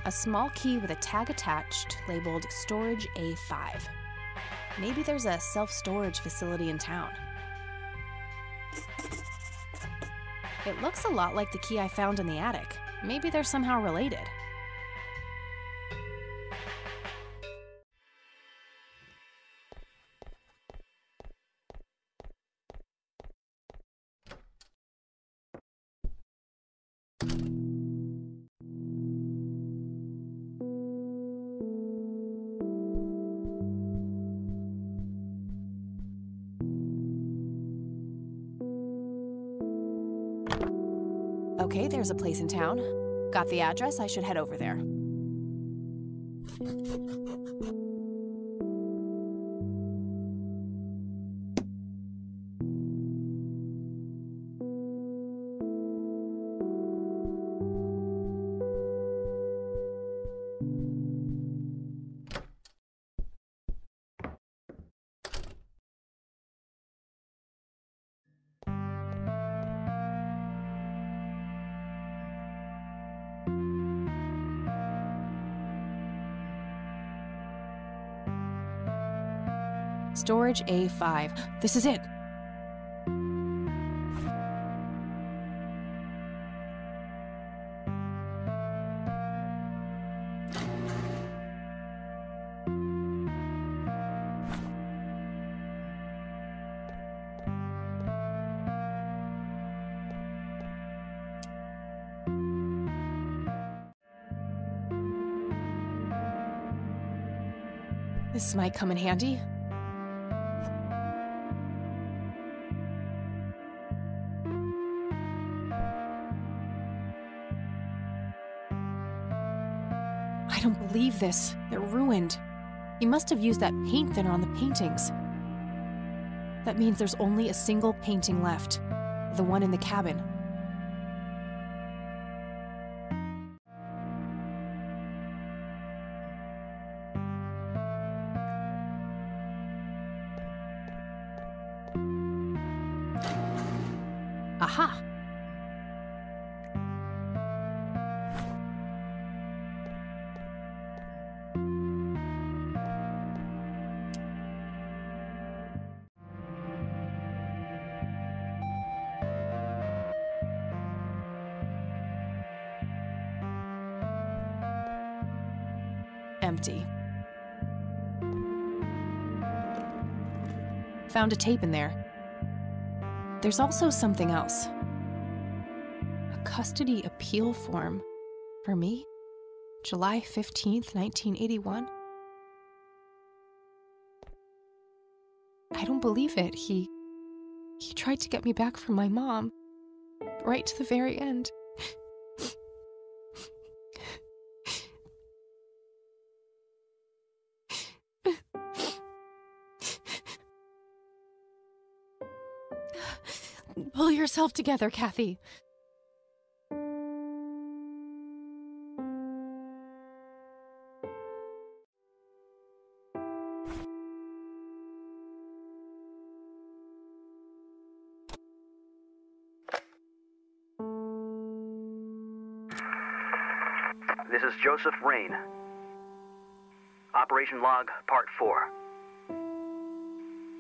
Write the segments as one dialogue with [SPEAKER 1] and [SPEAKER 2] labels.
[SPEAKER 1] A small key with a tag attached labeled Storage A5. Maybe there's a self-storage facility in town. It looks a lot like the key I found in the attic. Maybe they're somehow related. Okay, there's a place in town. Got the address, I should head over there. Storage A5. This is it. This might come in handy. I don't believe this. They're ruined. He must have used that paint thinner on the paintings. That means there's only a single painting left. The one in the cabin. Aha! Empty. Found a tape in there. There's also something else. A custody appeal form. For me? July 15th, 1981? I don't believe it. He tried to get me back from my mom. Right to the very end. Pull yourself together, Kathy.
[SPEAKER 2] This is Joseph Rain. Operation Log, Part 4.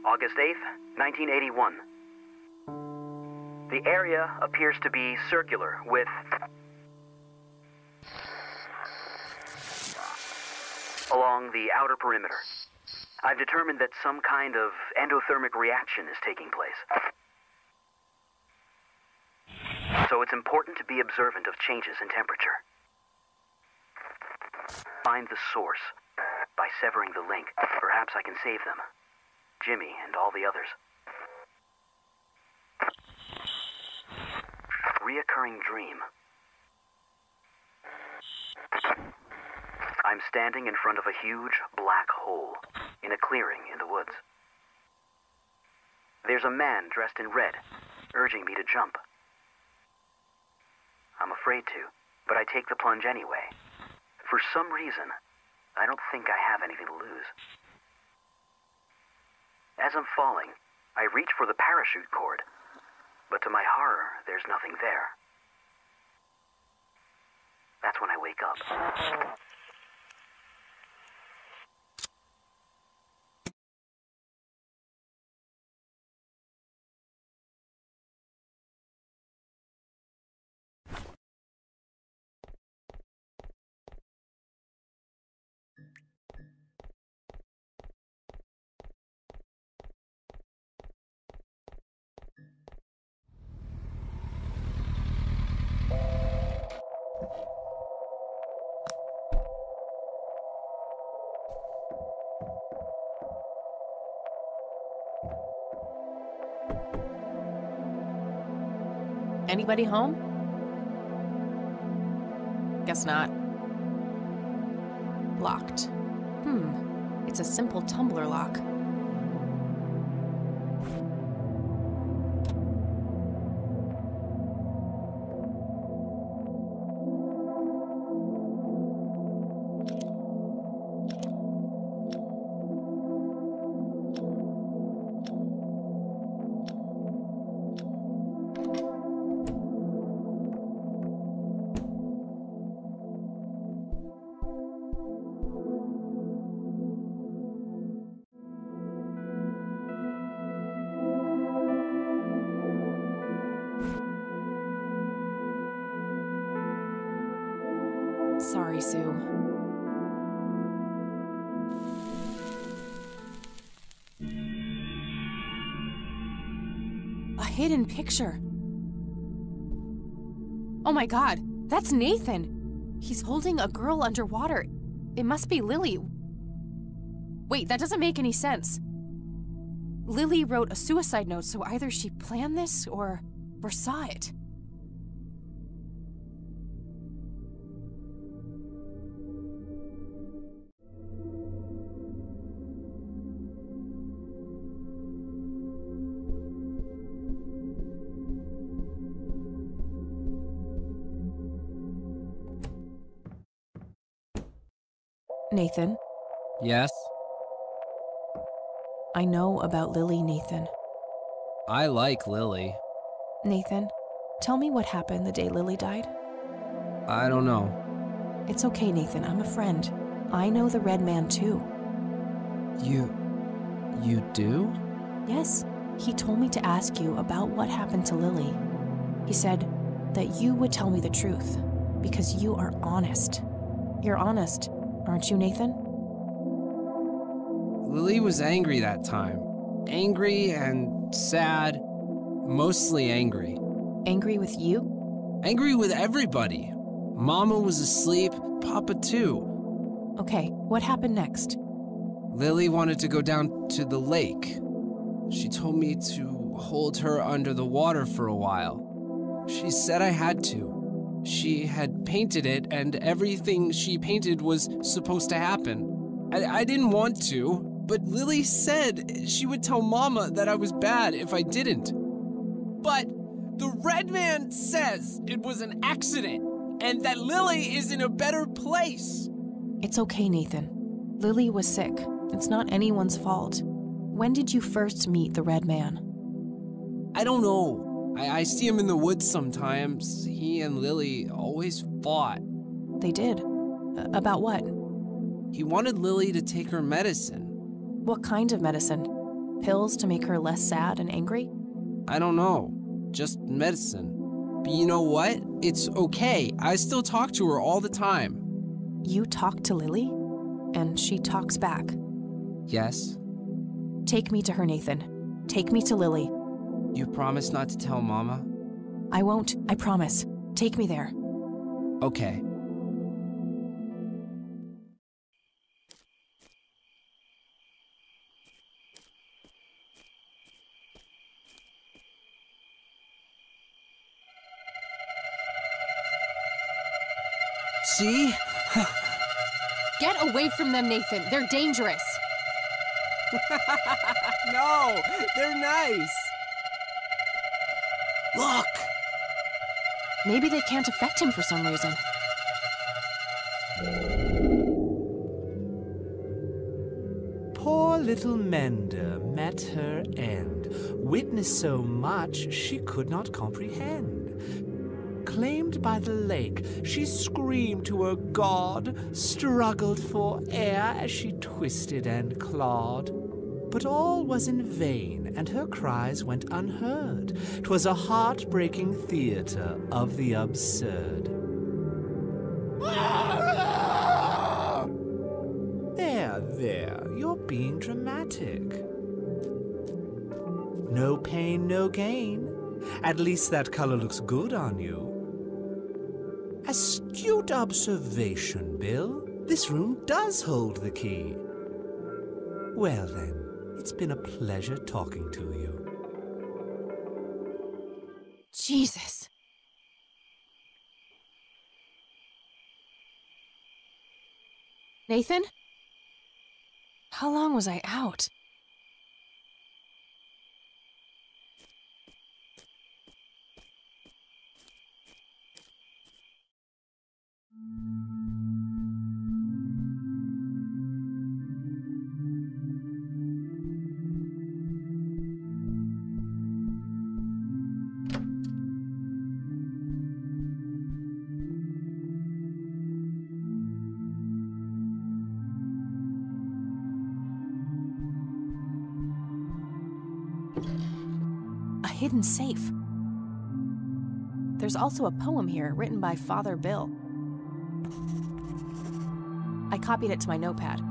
[SPEAKER 2] August 8th, 1981. The area appears to be circular with along the outer perimeter. I've determined that some kind of endothermic reaction is taking place. So it's important to be observant of changes in temperature. Find the source. By severing the link, perhaps I can save them. Jimmy and all the others. Reoccurring dream. I'm standing in front of a huge black hole in a clearing in the woods. There's a man dressed in red, urging me to jump. I'm afraid to, but I take the plunge anyway. For some reason, I don't think I have anything to lose. As I'm falling, I reach for the parachute cord, but to my horror, there's nothing there. That's when I wake up.
[SPEAKER 1] Anybody home? Guess not. Locked. It's a simple tumbler lock. Sorry, Sue. A hidden picture. Oh my God, that's Nathan. He's holding a girl underwater. It must be Lily. Wait, that doesn't make any sense. Lily wrote a suicide note, so either she planned this or saw it. Nathan,
[SPEAKER 3] Yes?
[SPEAKER 1] I know about Lily, Nathan.
[SPEAKER 3] I like Lily.
[SPEAKER 1] Nathan, tell me what happened the day Lily died.
[SPEAKER 3] I don't know.
[SPEAKER 1] It's okay, Nathan. I'm a friend. I know the Red Man, too.
[SPEAKER 3] You do?
[SPEAKER 1] Yes, he told me to ask you about what happened to Lily. He said that you would tell me the truth, because you are honest. You're honest, aren't you, Nathan?
[SPEAKER 3] Lily was angry that time. Angry and sad. Mostly angry.
[SPEAKER 1] Angry with you?
[SPEAKER 3] Angry with everybody. Mama was asleep, Papa too.
[SPEAKER 1] Okay, what happened next?
[SPEAKER 3] Lily wanted to go down to the lake. She told me to hold her under the water for a while. She said I had to. She had painted it, and everything she painted was supposed to happen. I didn't want to, but Lily said she would tell Mama that I was bad if I didn't. But the Red Man says it was an accident, and that Lily is in a better place.
[SPEAKER 1] It's okay, Nathan. Lily was sick. It's not anyone's fault. When did you first meet the Red Man?
[SPEAKER 3] I don't know. I see him in the woods sometimes. He and Lily always fought.
[SPEAKER 1] They did. About what?
[SPEAKER 3] He wanted Lily to take her medicine.
[SPEAKER 1] What kind of medicine? Pills to make her less sad and angry?
[SPEAKER 3] I don't know. Just medicine. But you know what? It's okay. I still talk to her all the time.
[SPEAKER 1] You talk to Lily? And she talks back?
[SPEAKER 3] Yes?
[SPEAKER 1] Take me to her, Nathan. Take me to Lily.
[SPEAKER 3] You promise not to tell Mama?
[SPEAKER 1] I won't. I promise. Take me there.
[SPEAKER 3] Okay. See?
[SPEAKER 1] Get away from them, Nathan. They're dangerous.
[SPEAKER 3] No, they're nice. Look!
[SPEAKER 1] Maybe they can't affect him for some reason.
[SPEAKER 4] Poor little Mender met her end, witnessed so much she could not comprehend. claimed by the lake. She screamed to her god, struggled for air as she twisted and clawed. But all was in vain, and her cries went unheard. 'Twas a heartbreaking theater of the absurd. There, you're being dramatic. No pain, no gain. At least that color looks good on you. Astute observation, Bill. This room does hold the key. Well then, it's been a pleasure talking to you.
[SPEAKER 1] Jesus. Nathan? How long was I out? A hidden safe. There's also a poem here written by Father Bill. I copied it to my notepad.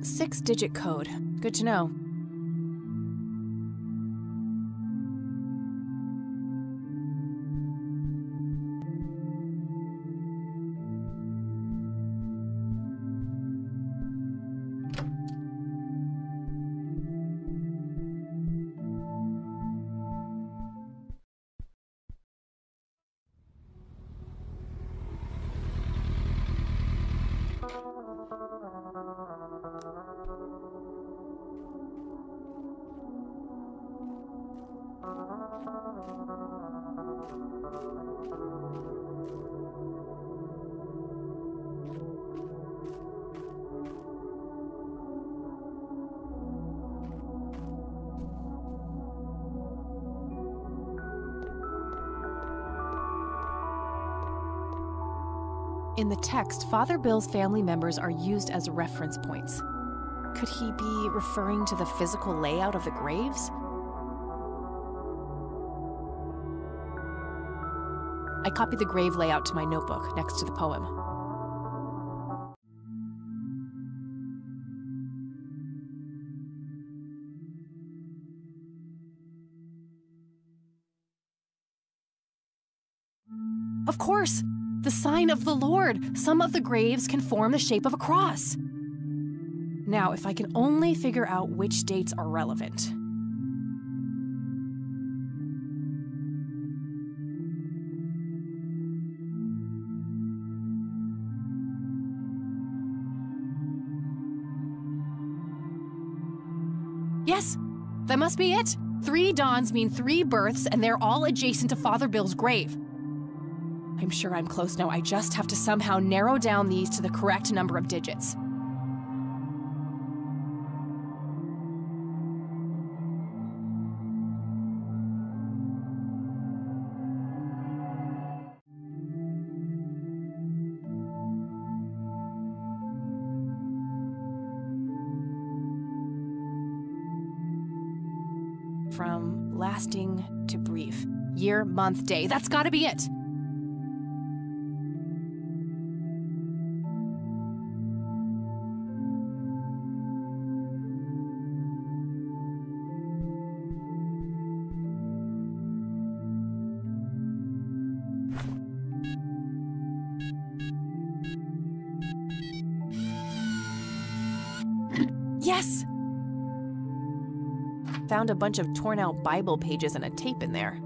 [SPEAKER 1] Six-digit code. Good to know. In the text, Father Bill's family members are used as reference points. Could he be referring to the physical layout of the graves? I copied the grave layout to my notebook next to the poem. Of course! The sign of the Lord! Some of the graves can form the shape of a cross. Now, if I can only figure out which dates are relevant. Yes, that must be it. 3 dawns mean 3 births, and they're all adjacent to Father Bill's grave. I'm sure I'm close now. I just have to somehow narrow down these to the correct number of digits. From lasting to brief. Year, month, day. That's gotta be it! Yes! Found a bunch of torn out Bible pages and a tape in there.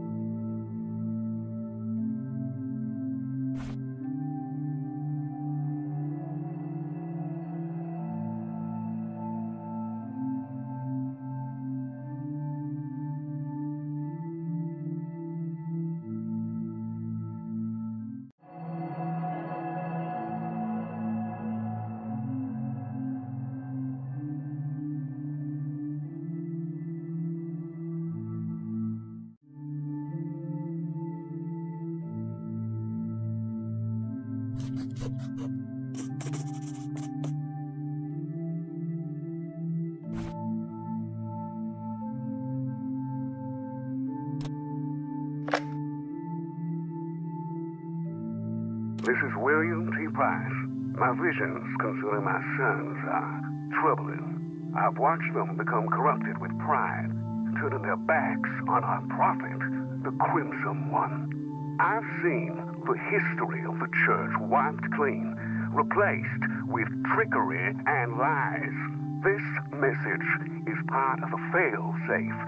[SPEAKER 5] William T. Price. My visions concerning my sons are troubling. I've watched them become corrupted with pride, turning their backs on our prophet, the Crimson One. I've seen the history of the church wiped clean, replaced with trickery and lies. This message is part of a fail-safe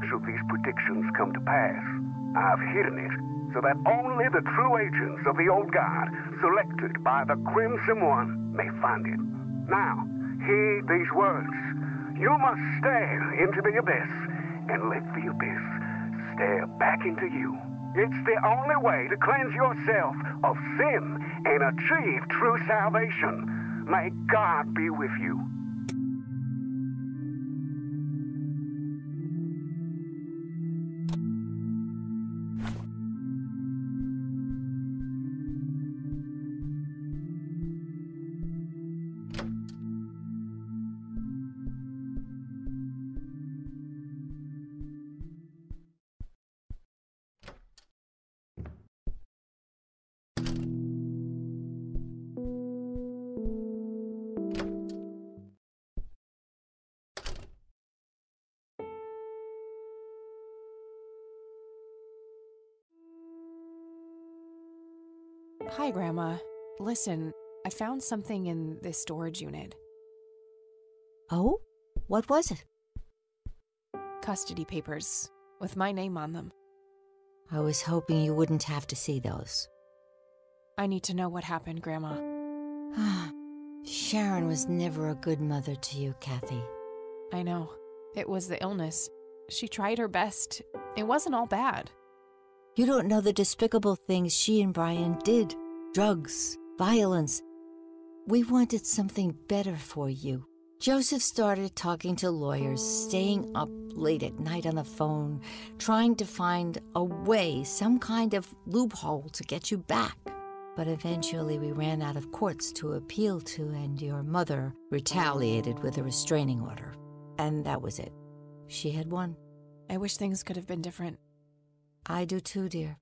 [SPEAKER 5] should these predictions come to pass. I've hidden it so that only the true agents of the old God, selected by the Crimson One, may find it. Now, heed these words. You must stare into the abyss and let the abyss stare back into you. It's the only way to cleanse yourself of sin and achieve true salvation. May God be with you.
[SPEAKER 1] Hi, Grandma. Listen, I found something in this storage unit.
[SPEAKER 6] Oh? What was it?
[SPEAKER 1] Custody papers with my name on them.
[SPEAKER 6] I was hoping you wouldn't have to see those.
[SPEAKER 1] I need to know what happened, Grandma.
[SPEAKER 6] Sharon was never a good mother to you, Kathy.
[SPEAKER 1] I know. It was the illness. She tried her best. It wasn't all bad.
[SPEAKER 6] You don't know the despicable things she and Brian did. Drugs, violence. We wanted something better for you. Joseph started talking to lawyers, staying up late at night on the phone, trying to find a way, some kind of loophole to get you back. But eventually we ran out of courts to appeal to, and your mother retaliated with a restraining order. And that was it. She had won.
[SPEAKER 1] I wish things could have been different.
[SPEAKER 6] I do too, dear.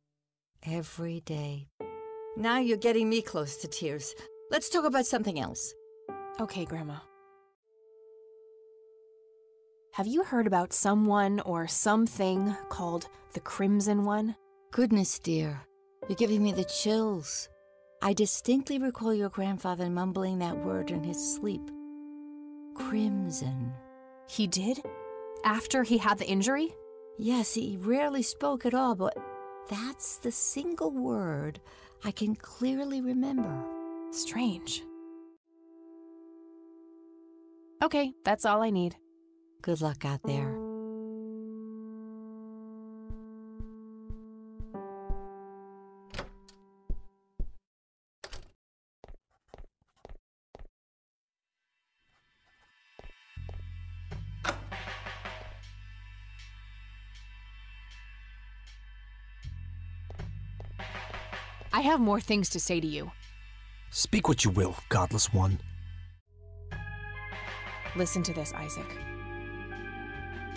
[SPEAKER 6] Every day. Now you're getting me close to tears. Let's talk about something else.
[SPEAKER 1] Okay, Grandma. Have you heard about someone or something called the Crimson One?
[SPEAKER 6] Goodness, dear. You're giving me the chills. I distinctly recall your grandfather mumbling that word in his sleep. Crimson.
[SPEAKER 1] He did? After he had the injury?
[SPEAKER 6] Yes, he rarely spoke at all, but that's the single word I can clearly remember.
[SPEAKER 1] Strange. Okay, that's all I need.
[SPEAKER 6] Good luck out there.
[SPEAKER 1] I have more things to say to you.
[SPEAKER 7] Speak what you will, godless one.
[SPEAKER 1] Listen to this, Isaac.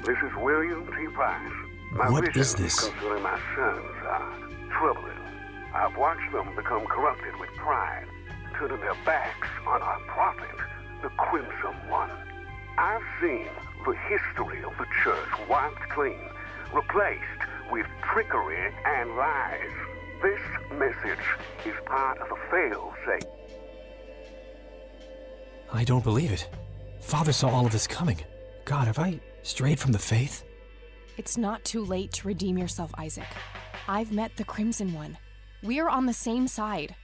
[SPEAKER 5] This is William T. Price. My
[SPEAKER 7] What
[SPEAKER 5] visions
[SPEAKER 7] is this?
[SPEAKER 5] concerning my sons are troubling. I've watched them become corrupted with pride, turning their backs on our prophet, the Crimson One. I've seen the history of the church wiped clean, replaced with trickery and lies. This message is part of a fail-safe.
[SPEAKER 7] I don't believe it. Father saw all of this coming. God, have I strayed from the faith?
[SPEAKER 1] It's not too late to redeem yourself, Isaac. I've met the Crimson One. We're on the same side.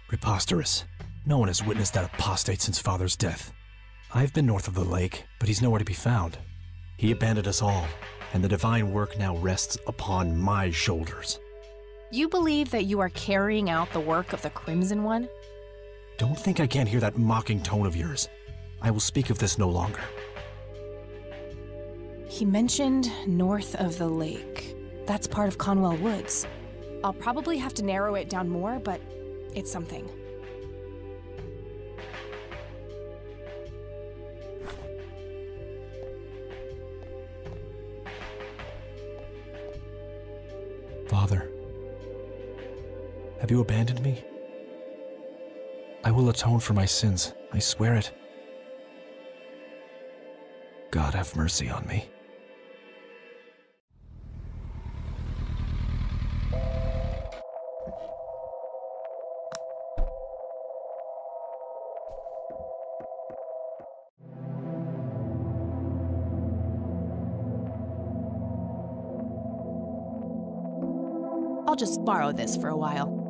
[SPEAKER 7] Preposterous. No one has witnessed that apostate since Father's death. I've been north of the lake, but he's nowhere to be found. He abandoned us all, and the divine work now rests upon my shoulders.
[SPEAKER 1] You believe that you are carrying out the work of the Crimson One?
[SPEAKER 7] Don't think I can't hear that mocking tone of yours. I will speak of this no longer.
[SPEAKER 1] He mentioned north of the lake. That's part of Conwell Woods. I'll probably have to narrow it down more, but it's something.
[SPEAKER 7] Father, have you abandoned me? I will atone for my sins. I swear it. God have mercy on me.
[SPEAKER 1] I'll just borrow this for a while.